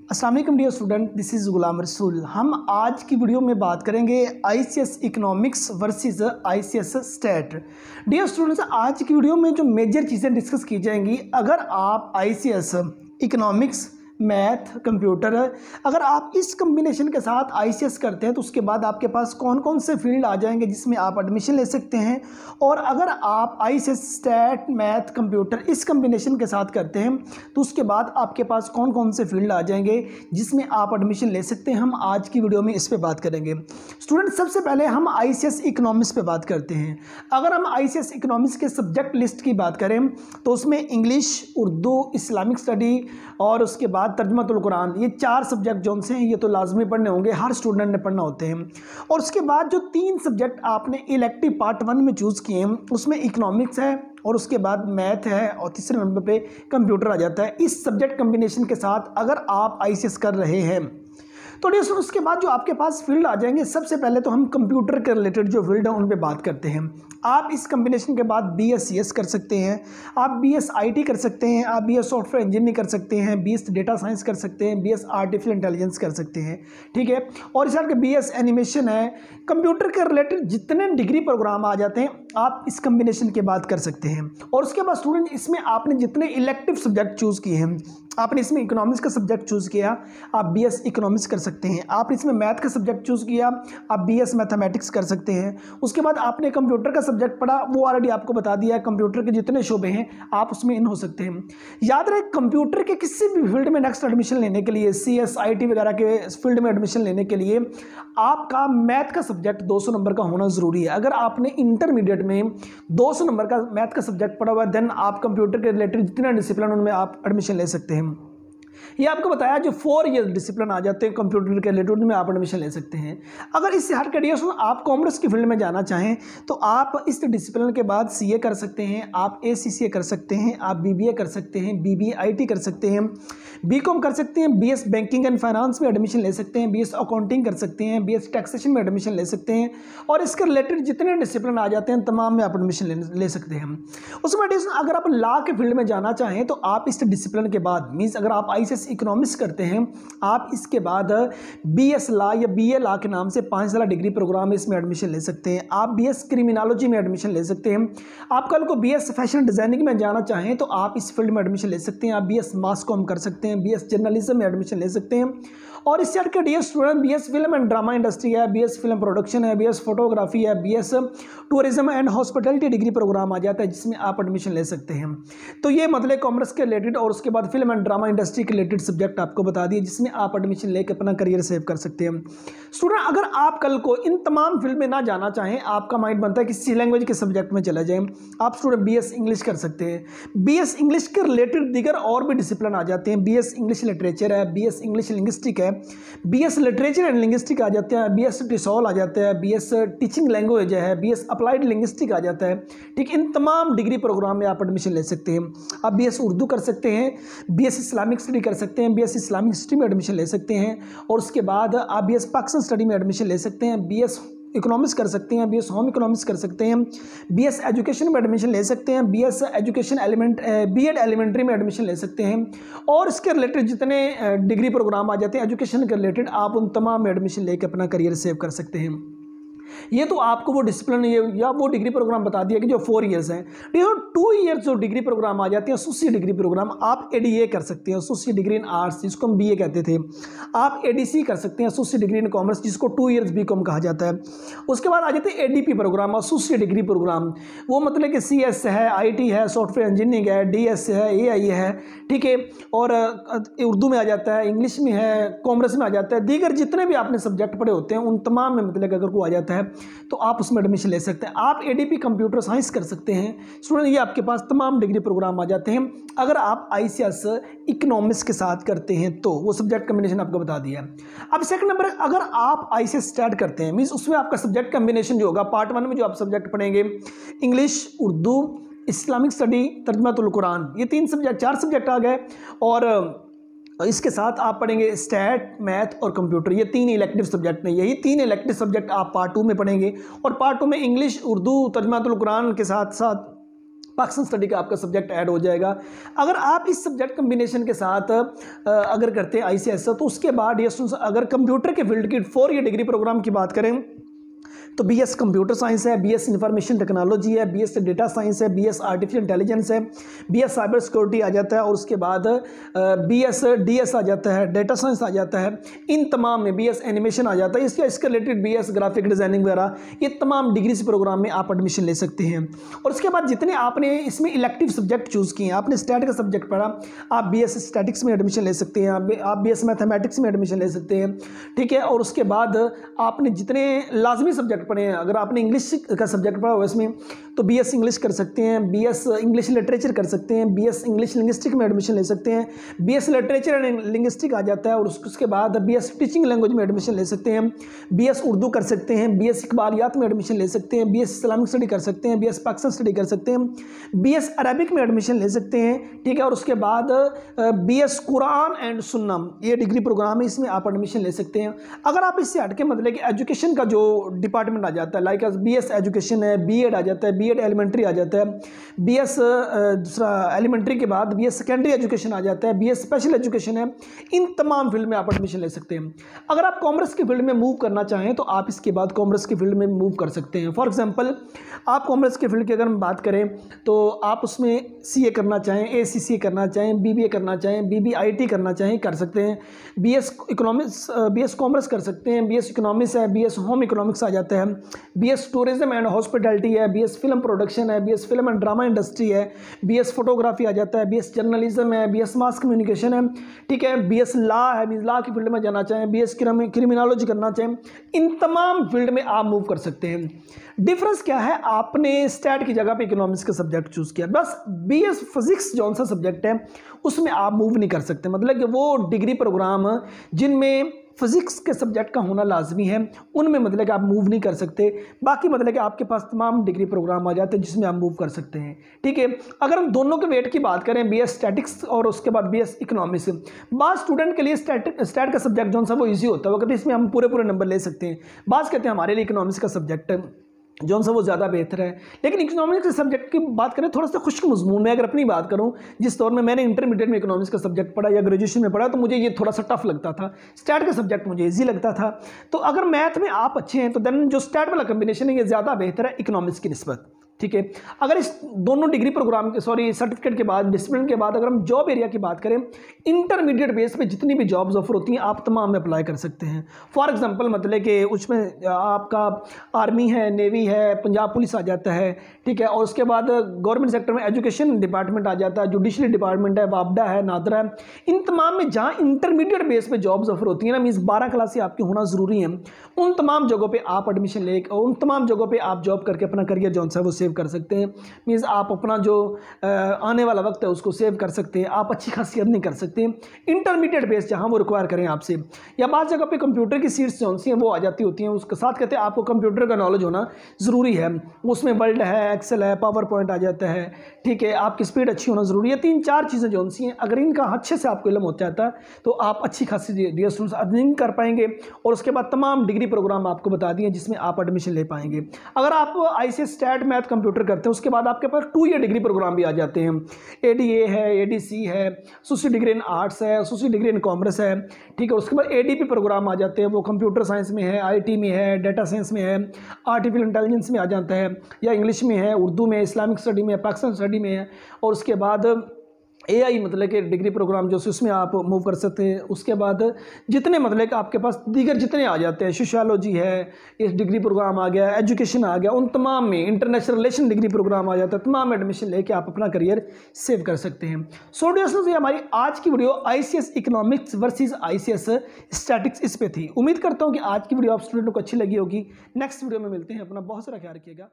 अस्सलाम वालेकुम dear student, this is Ghulam Rasool. हम आज की वीडियो में बात करेंगे ICS economics versus ICS stat. Dear students, आज की वीडियो में जो मेजर चीज़ें डिस्कस की जाएंगी, अगर आप आईसीएस इकोनॉमिक्स मैथ कंप्यूटर अगर आप इस कम्बिनेशन के साथ आईसीएस करते हैं तो उसके बाद आपके पास कौन कौन से फील्ड आ जाएंगे जिसमें आप एडमिशन ले सकते हैं। और अगर आप आईसीएस स्टैट मैथ कंप्यूटर इस कम्बिनेशन के साथ करते हैं तो उसके बाद आपके पास कौन कौन से फील्ड आ जाएंगे जिसमें आप एडमिशन ले सकते हैं। हम आज की वीडियो में इस पर बात करेंगे। स्टूडेंट, सबसे पहले हम आईसीएस इकोनॉमिक्स पे बात करते हैं। अगर हम आईसीएस इकोनॉमिक्स के सब्जेक्ट लिस्ट की बात करें तो उसमें इंग्लिश, उर्दू, इस्लामिक स्टडी और उसके बाद तर्जुमातुल कुरान, ये 4 सब्जेक्ट जो से हैं ये तो लाजमी पढ़ने होंगे, हर स्टूडेंट ने पढ़ना होते हैं। और उसके बाद जो 3 सब्जेक्ट आपने इलेक्टिव पार्ट 1 में चूज़ किए हैं उसमें इकोनॉमिक्स है और उसके बाद मैथ है और तीसरे नंबर पे कंप्यूटर आ जाता है। इस सब्जेक्ट कम्बिनेशन के साथ अगर आप आईसीएस कर रहे हैं तो डियर स्टूडेंट्स, उसके बाद जो आपके पास फील्ड आ जाएंगे, सबसे पहले तो हम कंप्यूटर के रिलेटेड जो फील्ड है उन पे बात करते हैं। आप इस कम्बिनेशन के बाद बीएससीएस कर सकते हैं, आप बीएस आईटी कर सकते हैं, आप बीएस सॉफ्टवेयर इंजीनियरिंग कर सकते हैं, बीएस डेटा साइंस कर सकते हैं, बीएस आर्टिफिशियल इंटेलिजेंस कर सकते हैं, ठीक है। और इस तरह के बीएस एनिमेशन है। कंप्यूटर के रिलेटेड जितने डिग्री प्रोग्राम आ जाते हैं आप इस कम्बिनेशन के बाद कर सकते हैं। और उसके बाद स्टूडेंट, इसमें आपने जितने इलेक्टिव सब्जेक्ट चूज़ किए हैं, आपने इसमें इकोनॉमिक्स का सब्जेक्ट चूज़ किया, आप बीएस इकोनॉमिक्स कर सकते हैं। आपने इसमें मैथ का सब्जेक्ट चूज़ किया, आप बीएस मैथमेटिक्स कर सकते हैं। उसके बाद आपने कंप्यूटर का सब्जेक्ट पढ़ा, वो ऑलरेडी आपको बता दिया है, कंप्यूटर के जितने शोबे हैं आप उसमें इन हो सकते हैं। याद रहे, कंप्यूटर के किसी भी फील्ड में नेक्स्ट एडमिशन लेने के लिए, सीएस आईटी वगैरह के फील्ड में एडमिशन लेने के लिए आपका मैथ का सब्जेक्ट 200 नंबर का होना ज़रूरी है। अगर आपने इंटरमीडिएट में 200 नंबर का मैथ का सब्जेक्ट पढ़ा हुआ है, देन आप कंप्यूटर के रिलेटेड जितने डिसिप्लिन उनमें आप एडमिशन ले सकते हैं। ये आपको बताया जो 4 ईयर डिसिप्लिन आ जाते हैं कंप्यूटर के रिलेटेड में आप एडमिशन ले सकते हैं। अगर इससे हट कर आप कॉमर्स की फील्ड में जाना चाहें तो आप इस डिसिप्लिन के बाद सीए कर सकते हैं, आप एसीसीए कर सकते हैं, आप बीबीए कर सकते हैं, बीबीआईटी कर सकते हैं, बीकॉम कर सकते हैं, बीएस बैंकिंग एंड फाइनेंस में एडमिशन ले सकते हैं, बीएस अकाउंटिंग कर सकते हैं, बीएस टैक्सेशन में एडमिशन ले सकते हैं। और इसके रिलेटेड जितने डिसिप्लिन आ जाते हैं तमाम में आप एडमिशन ले सकते हैं। उसमें अगर आप लॉ के फील्ड में जाना चाहें तो आप इस डिसिप्लिन के बाद मीन्स अगर आप आईसीएस इकोनॉमिक्स करते हैं आप इसके बाद बीएस लॉ या बीए लॉ के नाम से 5 साल डिग्री प्रोग्राम इसमें एडमिशन ले सकते हैं। आप बीएस क्रिमिनोलॉजी में एडमिशन ले सकते हैं। आप कल को बीएस फैशन डिजाइनिंग में जाना चाहें तो आप इस फील्ड में एडमिशन ले सकते हैं। आप बीएस मास कॉम कर सकते हैं, बीएस जर्नलिज्म में एडमिशन ले सकते हैं। और इससे हटकर dear student, BS film and drama industry है, बीएस फिल्म प्रोडक्शन है, बीएस फोटोग्राफी है, BS tourism and hospitality degree program आ जाता है जिसमें आप एडमिशन ले सकते हैं। तो ये मतलब कॉमर्स के रिलेटेड और उसके बाद फिल्म एंड ड्रामा इंडस्ट्री के रिलेटेड सब्जेक्ट आपको बता दिए जिसमें आप एडमिशन लेकर अपना करियर सेव कर सकते हैं। स्टूडेंट, अगर आप कल को इन तमाम फील्ड में ना जाना चाहें, आपका माइंड बनता है कि किसी लैंग्वेज के सब्जेक्ट में चला जाए, आप स्टूडेंट बीएस इंग्लिश कर सकते हैं। बीएस इंग्लिश के रिलेटेड दीगर और भी डिसिप्लिन आ जाते हैं। बीएस इंग्लिश लिटरेचर है, बीएस इंग्लिश लिंग्विस्टिक है, बीएस लिटरेचर एंड लिंग्विस्टिक आ जाते हैं, बीएस टिसॉल आ जाता है, बीएस टीचिंग लैंग्वेज है, बीएस अप्लाइड लिंग्विस्टिक आ जाता है, ठीक। इन तमाम डिग्री प्रोग्राम में आप एडमिशन ले सकते हैं। आप बीएस उर्दू कर सकते हैं, बीएस इस्लामिक स्टडी कर सकते हैं, बीएस इस्लामिक हिस्ट्री में एडमिशन ले सकते हैं। और उसके बाद आप बीएस पाकिस्तान स्टडी में एडमिशन ले सकते हैं, बीएस इकोनॉमिक्स कर सकते हैं, बीएस होम इकोनॉमिक्स कर सकते हैं, बीएस एजुकेशन में एडमिशन ले सकते हैं, बीएस एजुकेशन बीएड एलिमेंट्री में एडमिशन ले सकते हैं। और इसके रिलेटेड जितने डिग्री प्रोग्राम आ जाते हैं एजुकेशन के रिलेटेड, आप उन तमाम में एडमिशन लेकर अपना करियर सेव कर सकते हैं। ये तो आपको वो डिसिप्लिन या वो डिग्री प्रोग्राम बता दिया कि जो 4 ईयर्स हैं। 2 ईयर्स जो डिग्री प्रोग्राम आ जाते हैं, एसोसिएट डिग्री प्रोग्राम, आप एडीए कर सकते हैं, एसोसिएट डिग्री इन आर्ट्स जिसको हम बीए कहते थे। आप एडीसी कर सकते हैं, एसोसिएट डिग्री इन कॉमर्स जिसको 2 ईयर्स बीकॉम कहा जाता है। उसके बाद आ जाते हैं ADP programme, associate degree programme, वो मतलब कि सीएस है, आईटी है, सॉफ्टवेयर इंजीनियरिंग है, डीएस है, एआई है, ठीक है। और उर्दू में आ जाता है, इंग्लिश में है, कॉमर्स में आ जाता है। दीगर जितने भी आपने सब्जेक्ट पढ़े होते हैं उन तमाम में मतलब अगर को आ जाता है तो आप उसमें एडमिशन ले सकते हैं। आप एडीपी कंप्यूटर साइंस कर सकते हैं। स्टूडेंट, ये आपके पास तमाम डिग्री प्रोग्राम आ जाते हैं अगर आप आईसीएस इकोनॉमिक्स के साथ करते हैं तो। वो सब्जेक्ट कम्बिनेशन आपको बता दिया। अब सेकंड नंबर, अगर आप आईसीएस स्टार्ट करते हैं मींस उसमें आपका सब्जेक्ट कम्बिनेशन जो होगा, पार्ट 1 में जो आप सब्जेक्ट पढ़ेंगे English, Urdu, Islamic study, Tarjumatul Quran, ये 4 सब्जेक्ट आ गए। और इसके साथ आप पढ़ेंगे स्टैट, मैथ और कंप्यूटर, ये 3 इलेक्टिव सब्जेक्ट हैं। यही 3 इलेक्टिव सब्जेक्ट आप पार्ट 2 में पढ़ेंगे। और पार्ट 2 में इंग्लिश, उर्दू, तर्जुमातुल कुरान के साथ साथ पाकिस्तान स्टडी का आपका सब्जेक्ट ऐड हो जाएगा। अगर आप इस सब्जेक्ट कम्बिनेशन के साथ अगर करते हैं ICS, तो उसके बाद ये अगर कंप्यूटर के फील्ड की 4 ईयर डिग्री प्रोग्राम की बात करें तो BS कंप्यूटर साइंस है, BS इंफॉर्मेशन टेक्नोलॉजी है, BS डेटा साइंस है, BS आर्टिफिशियल इंटेलिजेंस है, BS साइबर सिक्योरिटी आ जाता है, और उसके बाद BS DS आ जाता है, डेटा साइंस आ जाता है। इन तमाम में BS एनिमेशन आ जाता है, इसके रिलेटेड BS ग्राफिक डिज़ाइनिंग वगैरह, ये तमाम डिग्रीज प्रोग्राम में आप एडमिशन ले सकते हैं। और उसके बाद जितने आपने इसमें इलेक्टिव सब्जेक्ट चूज़ किए हैं, आपने स्टैट का सब्जेक्ट पढ़ा, आप BS स्टैटिक्स में एडमिशन ले सकते हैं, आप BS मैथमेटिक्स में एडमिशन ले सकते हैं, ठीक है। और उसके बाद आपने जितने लाजमी सब्जेक्ट पढ़े हैं, अगर आपने इंग्लिश का सब्जेक्ट पढ़ा हुआ इसमें तो BS इंग्लिश कर सकते हैं, BS इंग्लिश लिटरेचर कर सकते हैं, BS इंग्लिश लिंग्विस्टिक में एडमिशन ले सकते हैं, BS लिटरेचर एंड लिंग्विस्टिक आ जाता है। और उसके बाद BS टीचिंग लैंग्वेज में एडमिशन ले सकते हैं, BS उर्दू कर सकते हैं, BS इकबालियात में एडमिशन ले सकते हैं, BS इस्लामिक स्टडी कर सकते हैं, BS पाकिस्तान स्टडी कर सकते हैं, BS अरबिक में एडमिशन ले सकते हैं, ठीक है। और उसके बाद BS कुरान एंड सुन्ना, ये डिग्री प्रोग्राम है, इसमें आप एडमिशन ले सकते हैं। अगर आप इससे हटके मतलब कि एजुकेशन का जो डिपार्टमेंट आ जाता है, लाइक BS एजुकेशन है, B.Ed आ जाता है, B.Ed एलिमेंट्री आ जाता है, BS दूसरा एलिमेंट्री के बाद BS सेकेंडरी एजुकेशन आ जाता है, BS स्पेशल एजुकेशन है, इन तमाम फील्ड में आप एडमिशन ले सकते हैं। अगर आप कॉमर्स की फील्ड में मूव करना चाहें तो आप इसके बाद कॉमर्स की फील्ड में मूव कर सकते हैं। फॉर एग्जांपल आप कॉमर्स की फील्ड की अगर हम बात करें तो आप उसमें CA करना चाहें, ACCA करना चाहें, BBA करना चाहें, BBIT करना चाहें, कर सकते हैं। BS इकोनॉमिक्स, BS कॉमर्स कर सकते हैं, BS इकोनॉमिक्स है, BS होम इकोनॉमिक्स आ जाता है, BS टूरिज्म एंड हॉस्पिटैलिटी है, BS फिल्म प्रोडक्शन है, BS film and drama industry है, BS फोटोग्राफी आ जाता है, BS जर्नलिज्म है, BS मास कम्युनिकेशन है, ठीक है, BS लॉ है, लॉ की फील्ड में जाना चाहें, BS क्रिमिनोलॉजी करना चाहें, इन तमाम फील्ड में आप मूव कर सकते हैं। डिफरेंस क्या है, आपने स्टैट की जगह पे इकोनॉमिक्स का सब्जेक्ट चूज़ किया, बस BS फिजिक्स जौन सा सब्जेक्ट है उसमें आप मूव नहीं कर सकते। मतलब कि वो डिग्री प्रोग्राम जिनमें फिजिक्स के सब्जेक्ट का होना लाजमी है उनमें मतलब कि आप मूव नहीं कर सकते। बाकी मतलब कि आपके पास तमाम डिग्री प्रोग्राम आ जाते हैं जिसमें आप मूव कर सकते हैं, ठीक है। अगर हम दोनों के वेट की बात करें, BS स्टैटिक्स और उसके बाद BS इकोनॉमिक्स, बाज़ स्टूडेंट के लिए स्टैट का सब्जेक्ट जो सा वो ईजी होता है, वो कहते हैं इसमें हम पूरे नंबर ले सकते हैं। बाज़ कहते हैं हमारे लिए इकोनॉमिक्स का सब्जेक्ट जो सा वो ज़्यादा बेहतर है। लेकिन इकोनॉमिक्स के सब्जेक्ट की बात करें थोड़ा सा खुश्क मजमून में, अगर अपनी बात करूं, जिस दौर में मैंने इंटरमीडिएट में इकोनॉमिक्स का सब्जेक्ट पढ़ा या ग्रेजुएशन में पढ़ा तो मुझे ये थोड़ा सा टफ लगता था। स्टैट का सब्जेक्ट मुझे इजी लगता था। तो अगर मैथ में आप अच्छे हैं तो देन जो स्टैट वाला कम्बिनेशन है ये ज़्यादा बेहतर है इकोनॉमिक्स की निस्बत, ठीक है। अगर इस दोनों डिग्री प्रोग्राम के सर्टिफिकेट के बाद, डिसिप्लिन के बाद अगर हम जॉब एरिया की बात करें, इंटरमीडिएट बेस पे जितनी भी जॉब्स ऑफर होती हैं आप तमाम में अप्लाई कर सकते हैं। फॉर एग्जांपल मतलब कि उसमें आपका आर्मी है, नेवी है, पंजाब पुलिस आ जाता है, ठीक है। और उसके बाद गवर्नमेंट सेक्टर में एजुकेशन डिपार्टमेंट आ जाता है, जुडिशरी डिपार्टमेंट है, वापडा है, नादरा है, इन तमाम में जहाँ इंटरमीडिएट बेस पे जॉब्स ऑफर होती हैं ना, मीन्स 12 क्लास से आपकी होना ज़रूरी है, उन तमाम जगहों पर आप एडमिशन ले, उन तमाम जगहों पर आप जॉब करके अपना करियर जो है वो सेव कर सकते हैं। मींस आप अपना जो आने वाला वक्त है उसको सेव कर सकते हैं, आप अच्छी खासी अर्निंग कर सकते हैं। इंटरमीडिएट बेस जहां वो रिक्वायर करें आपसे, या बात जगह पे कंप्यूटर की सीट्स जो सी हैं वो आ जाती होती हैं, उसके साथ कहते हैं आपको कंप्यूटर का नॉलेज होना ज़रूरी है। उसमें वर्ड है, एक्सेल है, पावर पॉइंट आ जाता है, ठीक है, आपकी स्पीड अच्छी होना ज़रूरी है। 3-4 चीज़ें जो सी हैं अगर इनका अच्छे से आपको इल्म हो जाता है तो आप अच्छी खासी डियर स्टूडेंट्स अर्निंग कर पाएंगे। और उसके बाद तमाम डिग्री प्रोग्राम आपको बता दिए जिसमें आप एडमिशन ले पाएंगे। अगर आप ICS स्टैट मैथ कंप्यूटर करते हैं उसके बाद आपके पास 2 ईयर डिग्री प्रोग्राम भी आ जाते हैं। ADA है, ADC है, एसोसिएट डिग्री इन आर्ट्स है, एसोसिएट डिग्री इन कॉमर्स है, ठीक है। उसके बाद ADP प्रोग्राम आ जाते हैं, वो कंप्यूटर साइंस में है, IT में है, डेटा साइंस में है, आर्टिफिशियल इंटेलिजेंस में आ जाता है, या इंग्लिश में है, उर्दू में, इस्लामिक स्टडी में, पाकिस्तान स्टडी में है। और उसके बाद AI मतलब कि डिग्री प्रोग्राम जो उसमें आप मूव कर सकते हैं। उसके बाद जितने मतलब कि आपके पास दीगर जितने आ जाते हैं, सोशियोलॉजी है, इस डिग्री प्रोग्राम आ गया, एजुकेशन आ गया, उन तमाम में इंटरनेशनल रिलेशन डिग्री प्रोग्राम आ जाता है, तमाम एडमिशन लेके आप अपना करियर सेव कर सकते हैं। सो डियर ये हमारी आज की video ICS economics versus ICS statics इस पे थी। उम्मीद करता हूँ कि आज की वीडियो आप स्टूडेंटों को अच्छी लगी होगी। नेक्स्ट वीडियो में मिलते हैं, अपना बहुत सारा ख्याल रखिएगा।